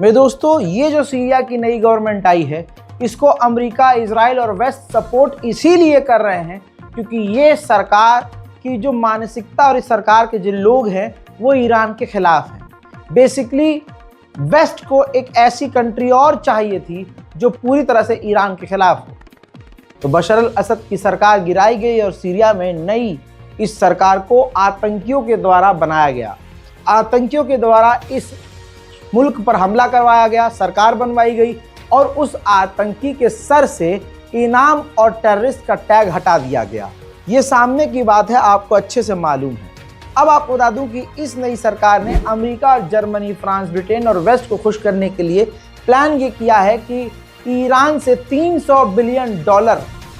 मेरे दोस्तों, ये जो सीरिया की नई गवर्नमेंट आई है, इसको अमेरिका, इजराइल और वेस्ट सपोर्ट इसीलिए कर रहे हैं क्योंकि ये सरकार की जो मानसिकता और इस सरकार के जो लोग हैं वो ईरान के खिलाफ हैं। बेसिकली वेस्ट को एक ऐसी कंट्री और चाहिए थी जो पूरी तरह से ईरान के खिलाफ हो। तो बशर अल असद की सरकार गिराई गई और सीरिया में नई इस सरकार को आतंकियों के द्वारा बनाया गया। आतंकियों के द्वारा इस मुल्क पर हमला करवाया गया, सरकार बनवाई गई और उस आतंकी के सर से इनाम और टेररिस्ट का टैग हटा दिया गया। ये सामने की बात है, आपको अच्छे से मालूम है। अब आपको बता दूं कि इस नई सरकार ने अमेरिका, जर्मनी, फ्रांस, ब्रिटेन और वेस्ट को खुश करने के लिए प्लान ये किया है कि ईरान से $300 बिलियन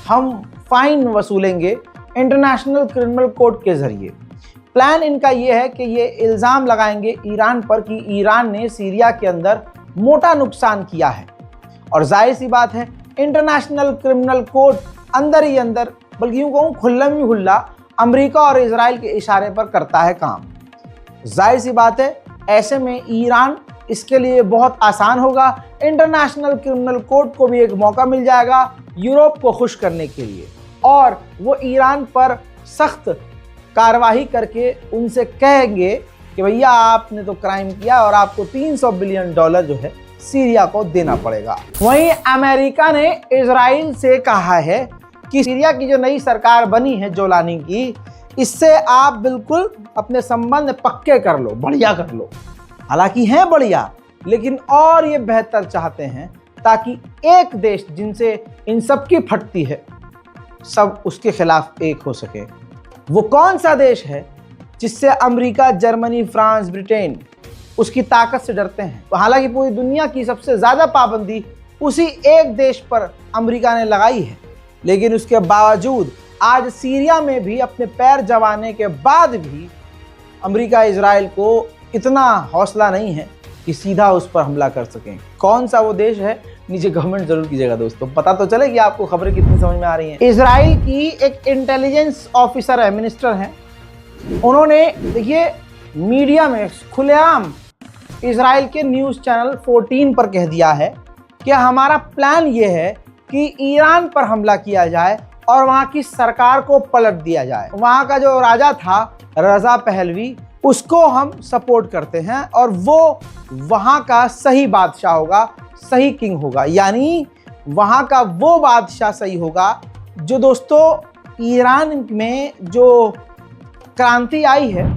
हम फाइन वसूलेंगे इंटरनेशनल क्रिमिनल कोर्ट के जरिए। प्लान इनका ये है कि ये इल्ज़ाम लगाएंगे ईरान पर कि ईरान ने सीरिया के अंदर मोटा नुकसान किया है। और जाहिर सी बात है, इंटरनेशनल क्रिमिनल कोर्ट अंदर ही अंदर, बल्कि यूँ कहूँ खुल्लम ही खुल्ला, अमेरिका और इजराइल के इशारे पर करता है काम। जाहिर सी बात है, ऐसे में ईरान इसके लिए बहुत आसान होगा। इंटरनेशनल क्रिमिनल कोर्ट को भी एक मौका मिल जाएगा यूरोप को खुश करने के लिए, और वो ईरान पर सख्त कार्रवाई करके उनसे कहेंगे कि भैया आपने तो क्राइम किया और आपको $300 बिलियन जो है सीरिया को देना पड़ेगा। वहीं अमेरिका ने इजराइल से कहा है कि सीरिया की जो नई सरकार बनी है जोलानी की, इससे आप बिल्कुल अपने संबंध पक्के कर लो, बढ़िया कर लो। हालांकि हैं बढ़िया, लेकिन और ये बेहतर चाहते हैं ताकि एक देश जिनसे इन सब की फटती है, सब उसके खिलाफ एक हो सके। वो कौन सा देश है जिससे अमेरिका, जर्मनी, फ्रांस, ब्रिटेन उसकी ताकत से डरते हैं? हालांकि पूरी दुनिया की सबसे ज़्यादा पाबंदी उसी एक देश पर अमेरिका ने लगाई है, लेकिन उसके बावजूद आज सीरिया में भी अपने पैर जमाने के बाद भी अमेरिका, इजराइल को इतना हौसला नहीं है कि सीधा उस पर हमला कर सकें। कौन सा वो देश है, नीचे कमेंट जरूर कीजिएगा दोस्तों, पता तो चले कि आपको खबरें कितनी समझ में आ रही हैं। इजराइल की एक इंटेलिजेंस ऑफिसर है, मिनिस्टर हैं, उन्होंने देखिए मीडिया में खुलेआम इजराइल के न्यूज़ चैनल 14 पर कह दिया है कि हमारा प्लान ये है कि ईरान पर हमला किया जाए और वहाँ की सरकार को पलट दिया जाए। वहाँ का जो राजा था रजा पहलवी, उसको हम सपोर्ट करते हैं और वो वहाँ का सही बादशाह होगा, सही किंग होगा। यानी वहाँ का वो बादशाह सही होगा जो दोस्तों ईरान में जो क्रांति आई है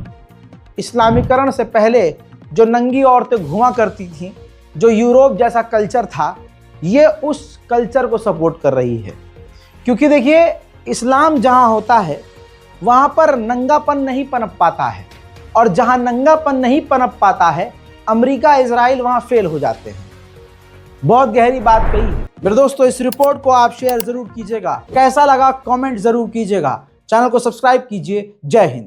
इस्लामीकरण से पहले, जो नंगी औरतें घुमा करती थीं, जो यूरोप जैसा कल्चर था, ये उस कल्चर को सपोर्ट कर रही है। क्योंकि देखिए इस्लाम जहाँ होता है वहाँ पर नंगापन नहीं पनप पाता है, और जहाँ नंगापन नहीं पनप पाता है अमेरिका, इजराइल वहाँ फेल हो जाते हैं। बहुत गहरी बात कही है मेरे दोस्तों। इस रिपोर्ट को आप शेयर जरूर कीजिएगा, कैसा लगा कमेंट जरूर कीजिएगा, चैनल को सब्सक्राइब कीजिए। जय हिंद।